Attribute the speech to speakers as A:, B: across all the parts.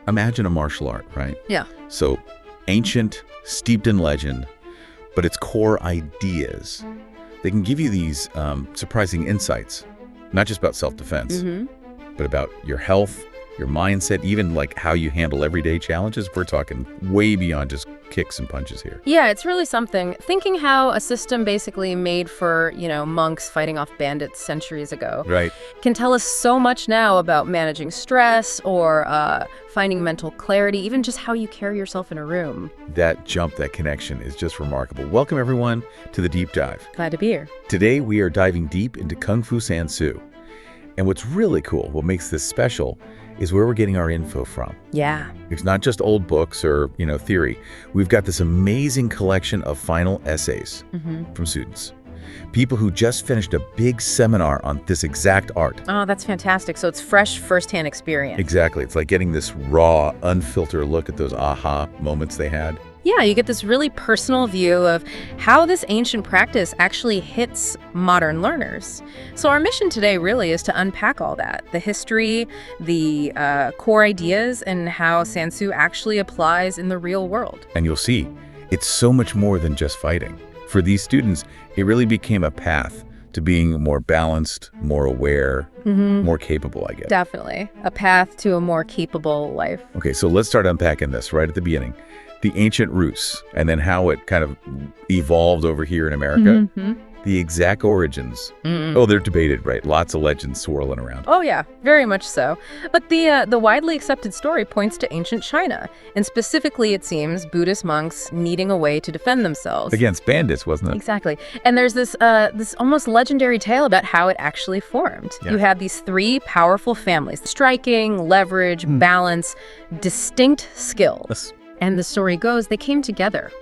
A: imagine a martial art, right?
B: Yeah.
A: So ancient, steeped in legend, but its core ideas, they can give you these surprising insights, not just about self-defense, but about your health, your mindset, even like how you handle everyday challenges. We're talking way beyond just kicks and punches here.
B: Yeah, it's really something. Thinking how a system basically made for, monks fighting off bandits centuries ago
A: Right.
B: can tell us so much now about managing stress or finding mental clarity, even just how you carry yourself in a room.
A: That jump, that connection is just remarkable. Welcome, everyone, to The Deep Dive.
B: Glad to be here.
A: Today, we are diving deep into Kung Fu SHSU. And what's really cool, what makes this special, is where we're getting our info from.
B: Yeah.
A: It's not just old books or, theory. We've got this amazing collection of final essays from students. People who just finished a big seminar on this exact art.
B: Oh, that's fantastic. So it's fresh firsthand experience.
A: Exactly. It's like getting this raw, unfiltered look at those aha moments they had.
B: Yeah, you get this really personal view of how this ancient practice actually hits modern learners. So our mission today really is to unpack all that, the history, the core ideas, and how SHSU actually applies in the real world.
A: And you'll see, it's so much more than just fighting. For these students, it really became a path to being more balanced, more aware, more capable, I guess.
B: Definitely. A path to a more capable life.
A: Okay, so let's start unpacking this right at the beginning. The ancient roots, and then how it kind of evolved over here in America. The exact origins. Oh, they're debated, right? Lots of legends swirling around.
B: Oh, yeah, very much so. But the widely accepted story points to ancient China, and specifically, it seems, Buddhist monks needing a way to defend themselves.
A: Against bandits, wasn't it?
B: Exactly. And there's this almost legendary tale about how it actually formed.
A: Yeah.
B: You had these three powerful families: striking, leverage, balance, distinct skills.
A: Yes.
B: And the story goes, they came together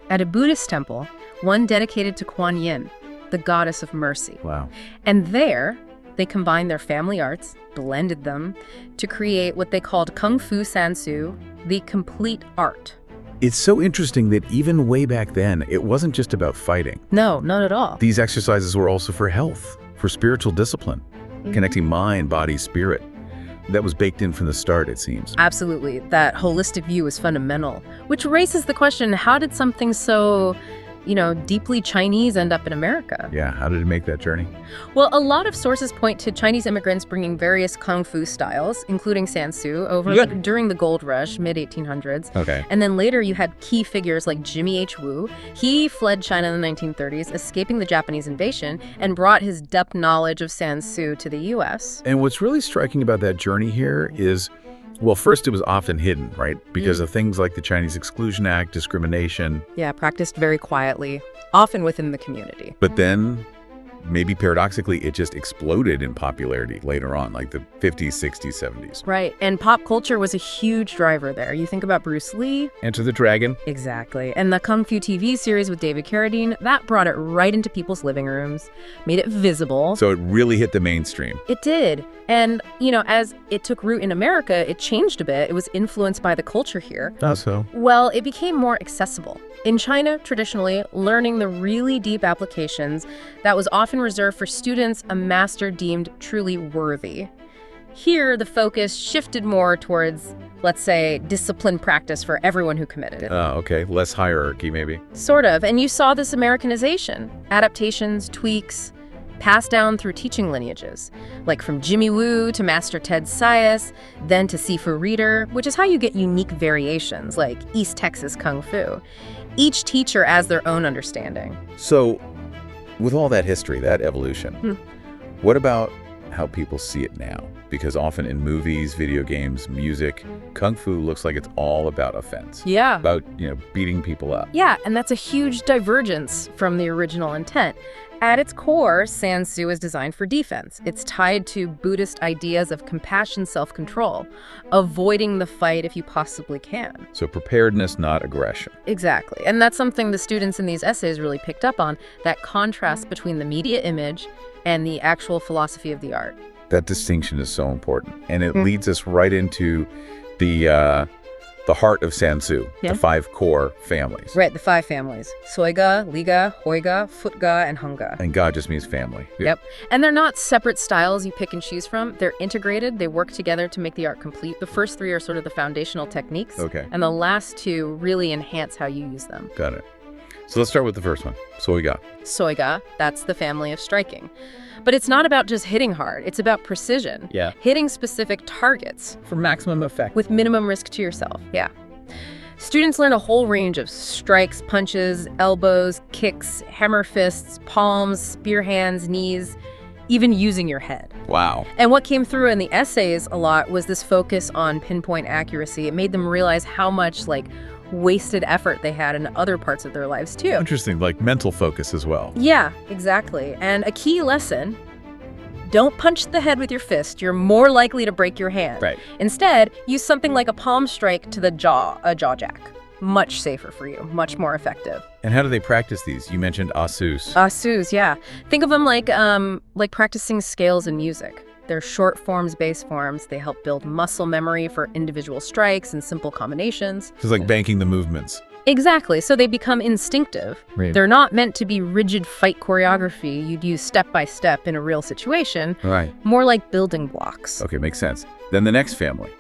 B: at a Buddhist temple, one dedicated to Kuan Yin, the goddess of mercy.
A: Wow.
B: And there, they combined their family arts, blended them, to create what they called Kung Fu SHSU, the complete art.
A: It's so interesting that even way back then, it wasn't just about fighting.
B: No, not at all.
A: These exercises were also for health, for spiritual discipline, connecting mind, body, spirit. That was baked in from the start, it seems.
B: Absolutely. That holistic view is fundamental, which raises the question, how did something so, deeply Chinese end up in America?
A: Yeah, how did it make that journey?
B: Well, a lot of sources point to Chinese immigrants bringing various kung fu styles, including SHSU, during the Gold Rush, mid-1800s.
A: Okay.
B: And then later you had key figures like Jimmy H. Wu. He fled China in the 1930s, escaping the Japanese invasion, and brought his depth knowledge of SHSU to the U.S.
A: And what's really striking about that journey here is, well, first, it was often hidden, right? Because of things like the Chinese Exclusion Act, discrimination.
B: Yeah, practiced very quietly, often within the community.
A: But then, maybe paradoxically, it just exploded in popularity later on, like the 50s, 60s, 70s.
B: Right, and pop culture was a huge driver there. You think about Bruce Lee.
A: Enter the Dragon.
B: Exactly. And the Kung Fu TV series with David Carradine, that brought it right into people's living rooms, made it visible.
A: So it really hit the mainstream.
B: It did. And, as it took root in America, it changed a bit. It was influenced by the culture here.
A: How so?
B: Well, it became more accessible. In China, traditionally, learning the really deep applications, that was often reserved for students a master deemed truly worthy. Here, the focus shifted more towards, let's say, disciplined practice for everyone who committed it.
A: Okay. Less hierarchy, maybe.
B: Sort of. And you saw this Americanization. Adaptations, tweaks, passed down through teaching lineages, like from Jimmy Woo to Master Ted Sias, then to Sifu Reader, which is how you get unique variations, like East Texas Kung Fu. Each teacher adds their own understanding.
A: So, with all that history, that evolution, what about how people see it now? Because often in movies, video games, music, Kung Fu looks like it's all about offense.
B: Yeah.
A: About, beating people up.
B: Yeah, and that's a huge divergence from the original intent. At its core, SHSU is designed for defense. It's tied to Buddhist ideas of compassion, self-control, avoiding the fight if you possibly can.
A: So preparedness, not aggression.
B: Exactly. And that's something the students in these essays really picked up on, that contrast between the media image and the actual philosophy of the art.
A: That distinction is so important. And it leads us right into the the heart of Sansu,
B: Yeah.
A: the 5 core families.
B: Right, the 5 families. Soiga, Liga, Hoiga, Futga, and Hunga.
A: And Ga just means family.
B: Yep. And they're not separate styles you pick and choose from. They're integrated. They work together to make the art complete. The first 3 are sort of the foundational techniques.
A: Okay.
B: And the last 2 really enhance how you use them.
A: Got it. So let's start with the first one. Soiga.
B: Soiga, that's the family of striking. But it's not about just hitting hard. It's about precision.
A: Yeah.
B: Hitting specific targets
A: For maximum effect.
B: with minimum risk to yourself. Yeah. Students learn a whole range of strikes, punches, elbows, kicks, hammer fists, palms, spear hands, knees, even using your head.
A: Wow.
B: And what came through in the essays a lot was this focus on pinpoint accuracy. It made them realize how much wasted effort they had in other parts of their lives too.
A: Interesting, like mental focus as well.
B: Yeah, exactly. And a key lesson, don't punch the head with your fist. You're more likely to break your hand.
A: Right.
B: Instead, use something like a palm strike to the jaw, a jaw jack. Much safer for you, much more effective.
A: And how do they practice these? You mentioned asus.
B: Asus, yeah. Think of them like practicing scales in music. They're short forms, base forms. They help build muscle memory for individual strikes and simple combinations.
A: It's like banking the movements.
B: Exactly. So they become instinctive.
A: Right.
B: They're not meant to be rigid fight choreography you'd use step by step in a real situation.
A: Right.
B: More like building blocks.
A: Okay, makes sense. Then the next family,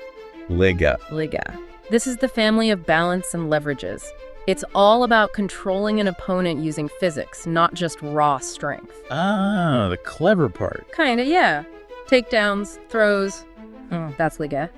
A: Liga.
B: Liga. This is the family of balance and leverages. It's all about controlling an opponent using physics, not just raw strength.
A: Ah, the clever part.
B: Kinda, yeah. Takedowns, throws. That's Liga.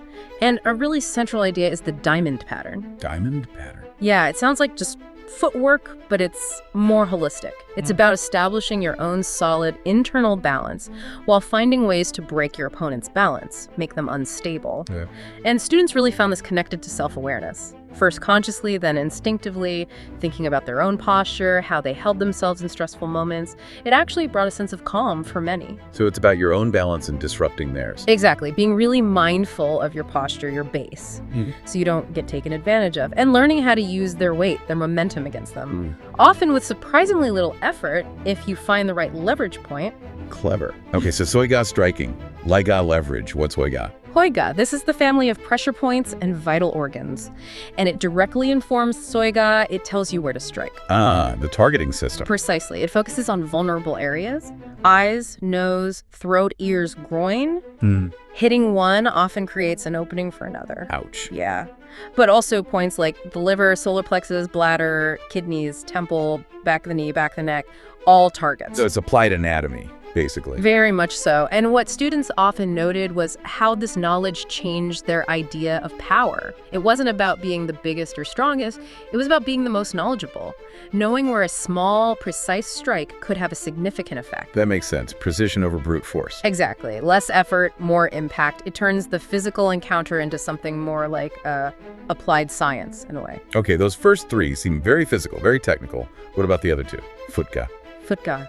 B: And a really central idea is the diamond pattern.
A: Diamond pattern.
B: Yeah, it sounds like just footwork, but it's more holistic. It's about establishing your own solid internal balance while finding ways to break your opponent's balance, make them unstable.
A: Yeah.
B: And students really found this connected to self-awareness. First consciously, then instinctively, thinking about their own posture, how they held themselves in stressful moments. It actually brought a sense of calm for many.
A: So it's about your own balance and disrupting theirs.
B: Exactly, being really mindful of your posture, your base, so you don't get taken advantage of, and learning how to use their weight, their momentum against them. Often with surprisingly little effort, if you find the right leverage point.
A: Clever. Okay, so Soiga striking, Liga leverage. What's Soiga?
B: Hoiga, this is the family of pressure points and vital organs. And it directly informs Soiga. It tells you where to strike.
A: Ah, the targeting system.
B: Precisely. It focuses on vulnerable areas: eyes, nose, throat, ears, groin. Hitting one often creates an opening for another.
A: Ouch.
B: Yeah. But also points like the liver, solar plexus, bladder, kidneys, temple, back of the knee, back of the neck, all targets.
A: So it's applied anatomy, basically.
B: Very much so. And what students often noted was how this knowledge changed their idea of power. It wasn't about being the biggest or strongest. It was about being the most knowledgeable. Knowing where a small, precise strike could have a significant effect.
A: That makes sense. Precision over brute force.
B: Exactly. Less effort, more impact. It turns the physical encounter into something more like applied science in a way.
A: Okay, those first 3 seem very physical, very technical. What about the other 2? Futka.
B: Futka.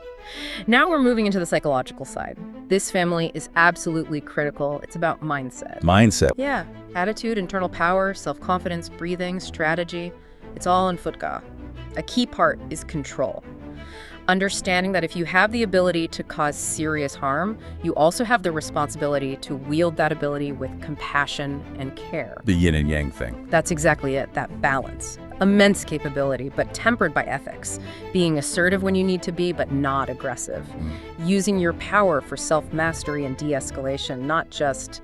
B: Now we're moving into the psychological side. This family is absolutely critical. It's about mindset.
A: Mindset.
B: Yeah. Attitude, internal power, self-confidence, breathing, strategy. It's all in Futka. A key part is control. Understanding that if you have the ability to cause serious harm, you also have the responsibility to wield that ability with compassion and care.
A: The yin and yang thing.
B: That's exactly it, that balance. Immense capability, but tempered by ethics. Being assertive when you need to be, but not aggressive. Using your power for self-mastery and de-escalation, not just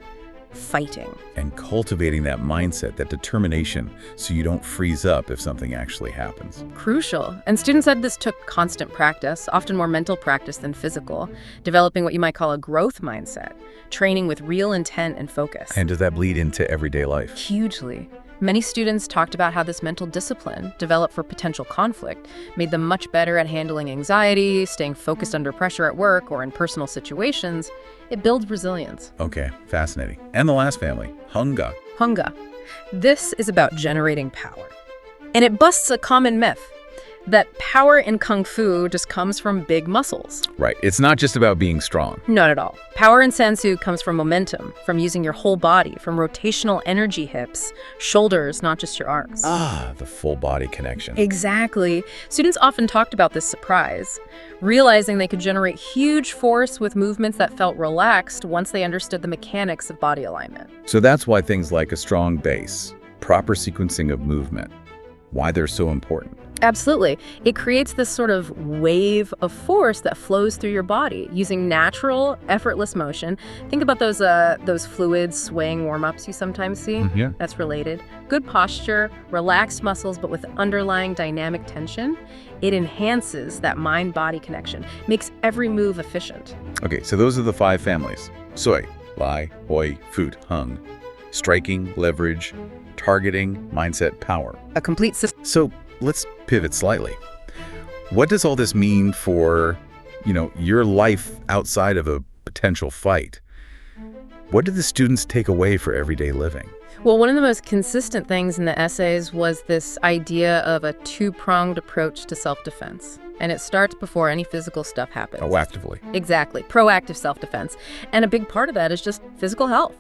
B: fighting.
A: And cultivating that mindset, that determination, so you don't freeze up if something actually happens.
B: Crucial. And students said this took constant practice, often more mental practice than physical, developing what you might call a growth mindset, training with real intent and focus.
A: And does that bleed into everyday life?
B: Hugely. Many students talked about how this mental discipline, developed for potential conflict, made them much better at handling anxiety, staying focused under pressure at work or in personal situations. It builds resilience.
A: Okay, fascinating. And the last family, Hunga.
B: Hunga. This is about generating power. And it busts a common myth that power in Kung Fu just comes from big muscles.
A: Right, it's not just about being strong.
B: Not at all. Power in Sansu comes from momentum, from using your whole body, from rotational energy hips, shoulders, not just your arms.
A: Ah, the full body connection.
B: Exactly. Students often talked about this surprise, realizing they could generate huge force with movements that felt relaxed once they understood the mechanics of body alignment.
A: So that's why things like a strong base, proper sequencing of movement, why they're so important.
B: Absolutely. It creates this sort of wave of force that flows through your body using natural, effortless motion. Think about those fluid swaying warm-ups you sometimes see.
A: Yeah.
B: That's related. Good posture, relaxed muscles, but with underlying dynamic tension. It enhances that mind-body connection, makes every move efficient.
A: Okay, so those are the 5 families. Soy, Lai, Hoi, Foot, Hung. Striking, leverage, targeting, mindset, power.
B: A complete system.
A: So let's pivot slightly. What does all this mean for, your life outside of a potential fight? What did the students take away for everyday living?
B: Well, one of the most consistent things in the essays was this idea of a two-pronged approach to self-defense. And it starts before any physical stuff happens.
A: Proactively.
B: Exactly. Proactive self-defense. And a big part of that is just physical health.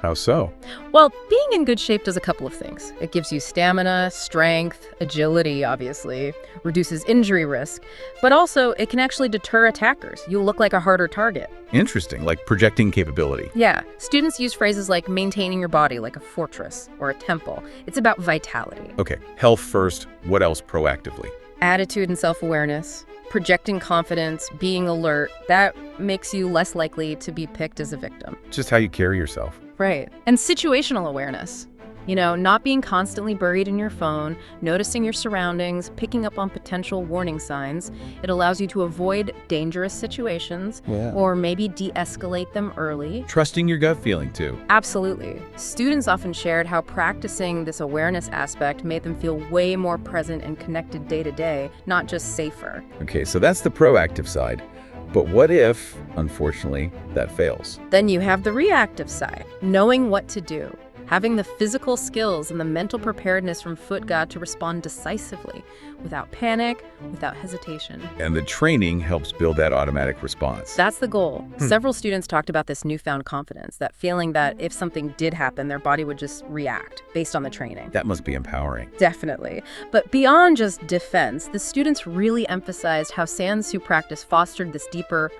A: How so?
B: Well, being in good shape does a couple of things. It gives you stamina, strength, agility, obviously, reduces injury risk, but also it can actually deter attackers. You look like a harder target.
A: Interesting, like projecting capability.
B: Yeah. Students use phrases like maintaining your body like a fortress or a temple. It's about vitality.
A: Okay, health first. What else proactively?
B: Attitude and self-awareness, projecting confidence, being alert, that makes you less likely to be picked as a victim.
A: Just how you carry yourself.
B: Right. And situational awareness. Not being constantly buried in your phone, noticing your surroundings, picking up on potential warning signs. It allows you to avoid dangerous situations or maybe de-escalate them early.
A: Trusting your gut feeling, too.
B: Absolutely. Students often shared how practicing this awareness aspect made them feel way more present and connected day to day, not just safer.
A: Okay, so that's the proactive side. But what if, unfortunately, that fails?
B: Then you have the reactive side, knowing what to do. Having the physical skills and the mental preparedness from FootGA to respond decisively, without panic, without hesitation.
A: And the training helps build that automatic response.
B: That's the goal. Several students talked about this newfound confidence, that feeling that if something did happen, their body would just react based on the training.
A: That must be empowering.
B: Definitely. But beyond just defense, the students really emphasized how SHSU practice fostered this deeper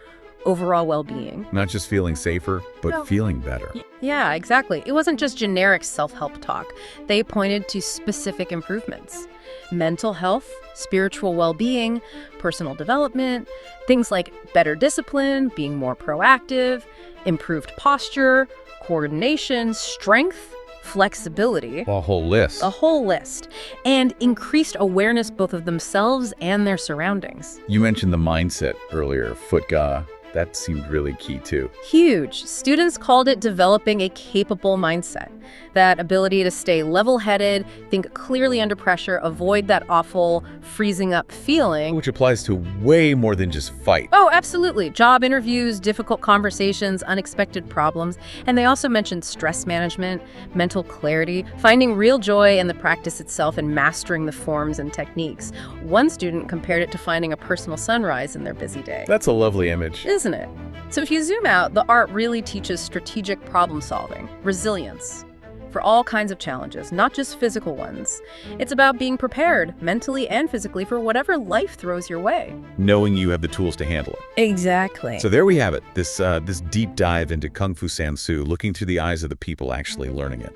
B: overall well-being.
A: Not just feeling safer, but feeling better.
B: Yeah, exactly. It wasn't just generic self-help talk. They pointed to specific improvements. Mental health, spiritual well-being, personal development, things like better discipline, being more proactive, improved posture, coordination, strength, flexibility.
A: A whole list.
B: A whole list. And increased awareness both of themselves and their surroundings.
A: You mentioned the mindset earlier, FootGA. That seemed really key, too.
B: Huge. Students called it developing a capable mindset. That ability to stay level-headed, think clearly under pressure, avoid that awful freezing up feeling.
A: Which applies to way more than just fight.
B: Oh, absolutely. Job interviews, difficult conversations, unexpected problems. And they also mentioned stress management, mental clarity, finding real joy in the practice itself and mastering the forms and techniques. One student compared it to finding a personal sunrise in their busy day.
A: That's a lovely image.
B: Isn't it? So if you zoom out, the art really teaches strategic problem solving, resilience for all kinds of challenges, not just physical ones. It's about being prepared mentally and physically for whatever life throws your way.
A: Knowing you have the tools to handle it.
B: Exactly.
A: So there we have it, this deep dive into Kung Fu Sansu, looking through the eyes of the people actually learning it.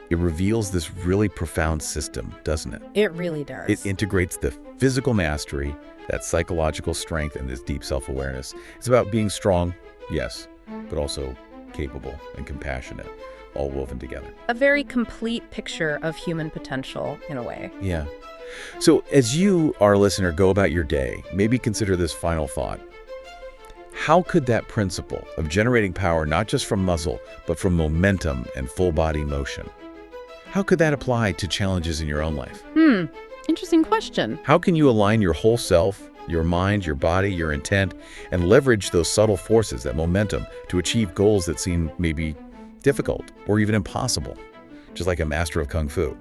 A: It reveals this really profound system, doesn't it?
B: It really does.
A: It integrates the physical mastery, that psychological strength, and this deep self-awareness. It's about being strong, yes, but also capable and compassionate, all woven together.
B: A very complete picture of human potential, in a way.
A: Yeah. So as you, our listener, go about your day, maybe consider this final thought. How could that principle of generating power not just from muscle, but from momentum and full body motion, how could that apply to challenges in your own life?
B: Interesting question.
A: How can you align your whole self, your mind, your body, your intent, and leverage those subtle forces, that momentum, to achieve goals that seem maybe difficult or even impossible, just like a master of Kung Fu?